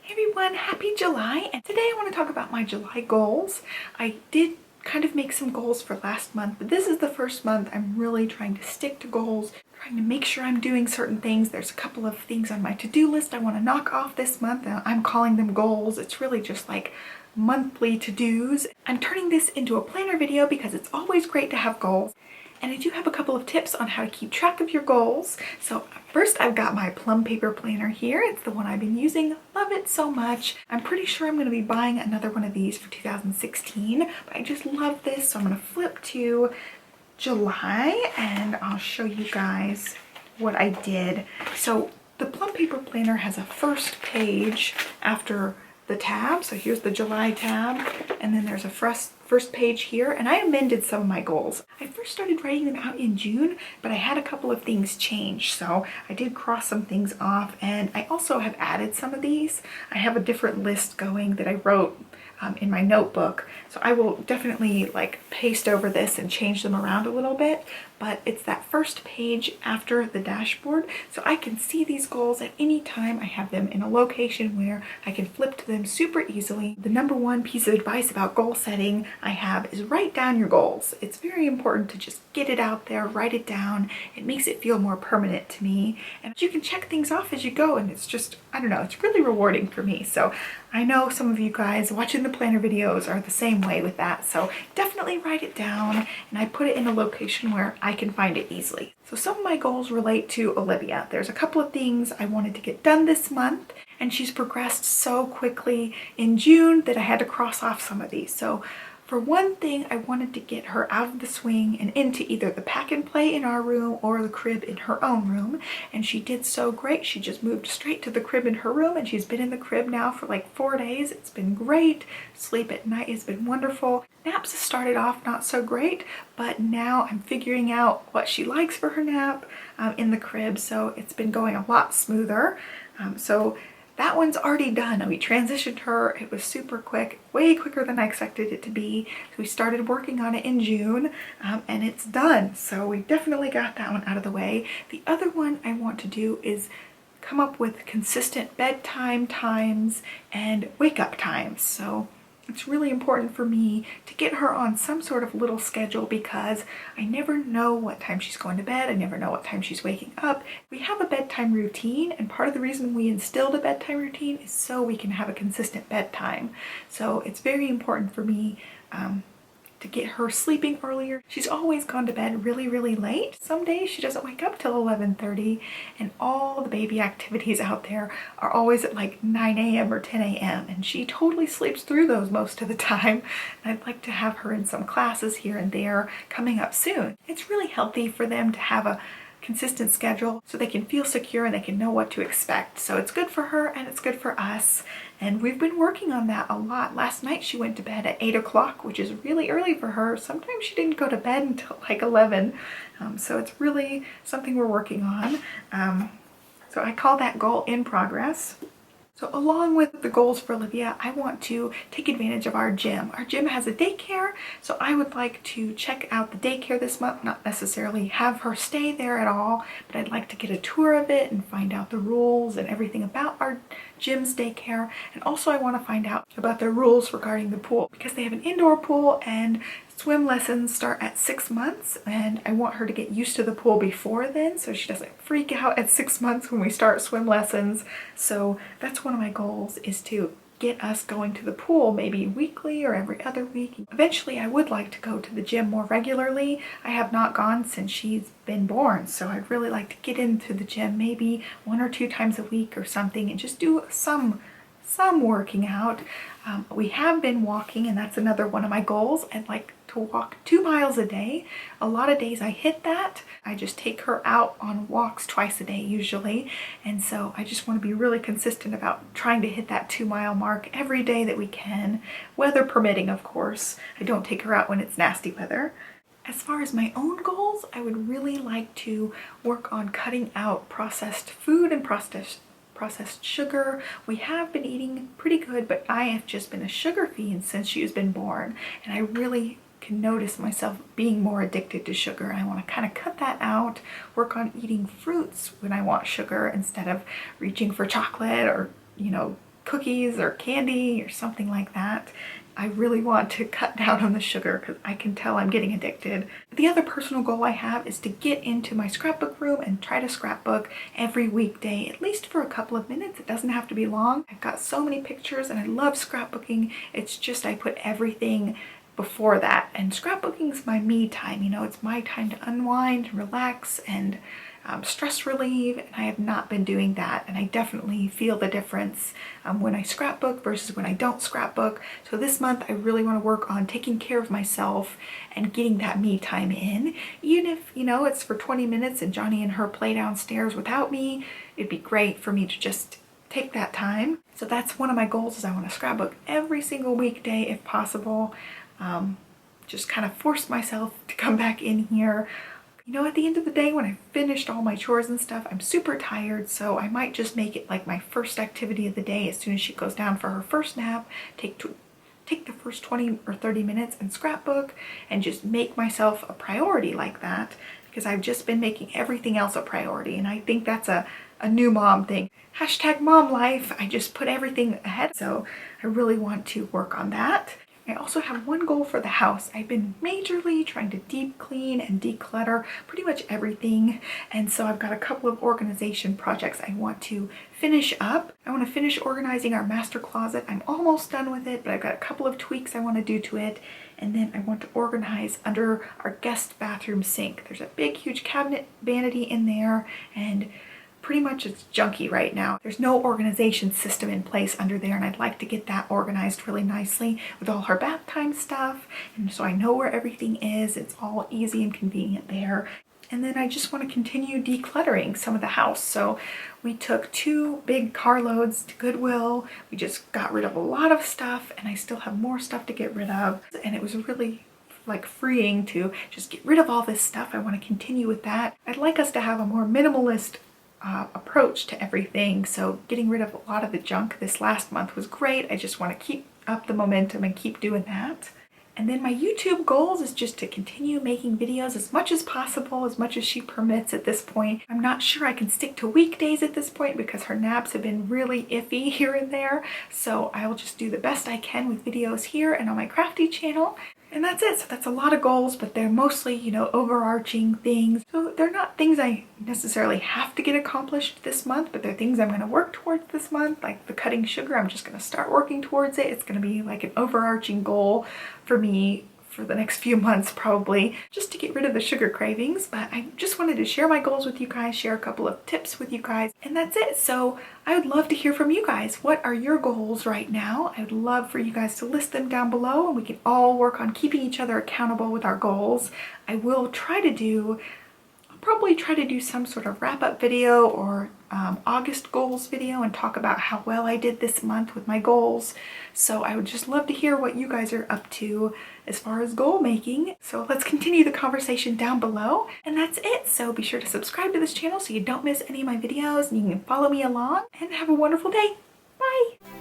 Hey everyone, happy July, and today I want to talk about my July goals. I did kind of make some goals for last month, but this is the first month I'm really trying to stick to goals, trying to make sure I'm doing certain things. There's a couple of things on my to-do list I want to knock off this month, and I'm calling them goals. It's really just like monthly to-dos. I'm turning this into a planner video because it's always great to have goals. And I do have a couple of tips on how to keep track of your goals. So first, I've got my plum paper planner here. It's the one I've been using. Love it so much. I'm pretty sure I'm going to be buying another one of these for 2016, but I just love this. So I'm going to flip to July and I'll show you guys what I did. So the plum paper planner has a first page after the tab. So here's the July tab, and then there's a first page here, and I amended some of my goals. I first started writing them out in June, but I had a couple of things change, so I did cross some things off, and I also have added some of these. I have a different list going that I wrote in my notebook, so I will definitely like paste over this and change them around a little bit, but it's that first page after the dashboard, so I can see these goals at any time. I have them in a location where I can flip to them super easily. The number one piece of advice about goal setting I have is write down your goals. It's very important to just get it out there, write it down. It makes it feel more permanent to me, and you can check things off as you go, and it's just, I don't know, it's really rewarding for me. So I know some of you guys watching the planner videos are the same way with that, so definitely write it down, and I put it in a location where I can find it easily. So some of my goals relate to Olivia. There's a couple of things I wanted to get done this month, and she's progressed so quickly in June that I had to cross off some of these. So for one thing, I wanted to get her out of the swing and into either the pack and play in our room or the crib in her own room, and she did so great. She just moved straight to the crib in her room, and she's been in the crib now for like 4 days. It's been great. Sleep at night has been wonderful. Naps have started off not so great, but now I'm figuring out what she likes for her nap in the crib, so it's been going a lot smoother. So that one's already done. We transitioned her. It was super quick, way quicker than I expected it to be. So we started working on it in June, and it's done. So we definitely got that one out of the way. The other one I want to do is come up with consistent bedtime times and wake up times. So it's really important for me to get her on some sort of little schedule because I never know what time she's going to bed. I never know what time she's waking up. We have a bedtime routine, and part of the reason we instilled a bedtime routine is so we can have a consistent bedtime. So it's very important for me to get her sleeping earlier. She's always gone to bed really, really late. Some days she doesn't wake up till 11:30, and all the baby activities out there are always at like 9 a.m. or 10 a.m. and she totally sleeps through those most of the time. And I'd like to have her in some classes here and there coming up soon. It's really healthy for them to have a consistent schedule so they can feel secure and they can know what to expect. So it's good for her and it's good for us, and we've been working on that a lot. Last night she went to bed at 8 o'clock, which is really early for her. Sometimes she didn't go to bed until like 11, so it's really something we're working on. So I call that goal in progress. So along with the goals for Olivia, I want to take advantage of our gym. Our gym has a daycare, so I would like to check out the daycare this month, not necessarily have her stay there at all, but I'd like to get a tour of it and find out the rules and everything about our gym's daycare. And also I want to find out about their rules regarding the pool, because they have an indoor pool and swim lessons start at 6 months, and I want her to get used to the pool before then so she doesn't freak out at 6 months when we start swim lessons. So that's one of my goals, is to get us going to the pool maybe weekly or every other week. Eventually I would like to go to the gym more regularly. I have not gone since she's been born, so I'd really like to get into the gym maybe 1 or 2 times a week or something and just do some working out. We have been walking, and that's another one of my goals. I'd like to walk 2 miles a day. A lot of days I hit that. I just take her out on walks twice a day usually, and so I just want to be really consistent about trying to hit that 2-mile mark every day that we can, weather permitting, of course. I don't take her out when it's nasty weather. As far as my own goals, I would really like to work on cutting out processed food and processed sugar. We have been eating pretty good, but I have just been a sugar fiend since she's been born, and I really can notice myself being more addicted to sugar. I want to kind of cut that out, work on eating fruits when I want sugar instead of reaching for chocolate or, you know, cookies or candy or something like that. I really want to cut down on the sugar because I can tell I'm getting addicted. The other personal goal I have is to get into my scrapbook room and try to scrapbook every weekday, at least for a couple of minutes. It doesn't have to be long. I've got so many pictures and I love scrapbooking. It's just I put everything before that, and scrapbooking is my me time. You know, it's my time to unwind, relax, and stress relieve, and I have not been doing that, and I definitely feel the difference when I scrapbook versus when I don't scrapbook. So this month I really want to work on taking care of myself and getting that me time in. Even if, you know, it's for 20 minutes and Johnny and her play downstairs without me, it'd be great for me to just take that time. So that's one of my goals, is I want to scrapbook every single weekday if possible. Just kind of force myself to come back in here. You know, at the end of the day, when I've finished all my chores and stuff, I'm super tired, so I might just make it like my first activity of the day. As soon as she goes down for her first nap, take the first 20 or 30 minutes and scrapbook, and just make myself a priority like that, because I've just been making everything else a priority, and I think that's a new mom thing. Hashtag mom life. I just put everything ahead, so I really want to work on that. I also have one goal for the house. I've been majorly trying to deep clean and declutter pretty much everything, and so I've got a couple of organization projects I want to finish up. I want to finish organizing our master closet. I'm almost done with it, but I've got a couple of tweaks I want to do to it, and then I want to organize under our guest bathroom sink. There's a big huge cabinet vanity in there, and pretty much it's junky right now. There's no organization system in place under there, and I'd like to get that organized really nicely with all her bath time stuff, and so I know where everything is. It's all easy and convenient there. And then I just want to continue decluttering some of the house. So we took 2 big carloads to Goodwill. We just got rid of a lot of stuff, and I still have more stuff to get rid of, and it was really like freeing to just get rid of all this stuff. I want to continue with that. I'd like us to have a more minimalist approach to everything, so getting rid of a lot of the junk this last month was great. I just want to keep up the momentum and keep doing that. And then my YouTube goals is just to continue making videos as much as possible, as much as she permits at this point. I'm not sure I can stick to weekdays at this point because her naps have been really iffy here and there, so I will just do the best I can with videos here and on my crafty channel. And that's it. So that's a lot of goals, but they're mostly, you know, overarching things. So they're not things I necessarily have to get accomplished this month, but they're things I'm going to work towards this month. Like the cutting sugar, I'm just going to start working towards it. It's going to be like an overarching goal for me for the next few months, probably, just to get rid of the sugar cravings. But I just wanted to share my goals with you guys, share a couple of tips with you guys, and that's it. So I would love to hear from you guys. What are your goals right now? I would love for you guys to list them down below, and we can all work on keeping each other accountable with our goals. I'll probably try to do some sort of wrap-up video or August goals video and talk about how well I did this month with my goals. So I would just love to hear what you guys are up to as far as goal making. So let's continue the conversation down below. And that's it. So be sure to subscribe to this channel so you don't miss any of my videos, and you can follow me along, and have a wonderful day. Bye!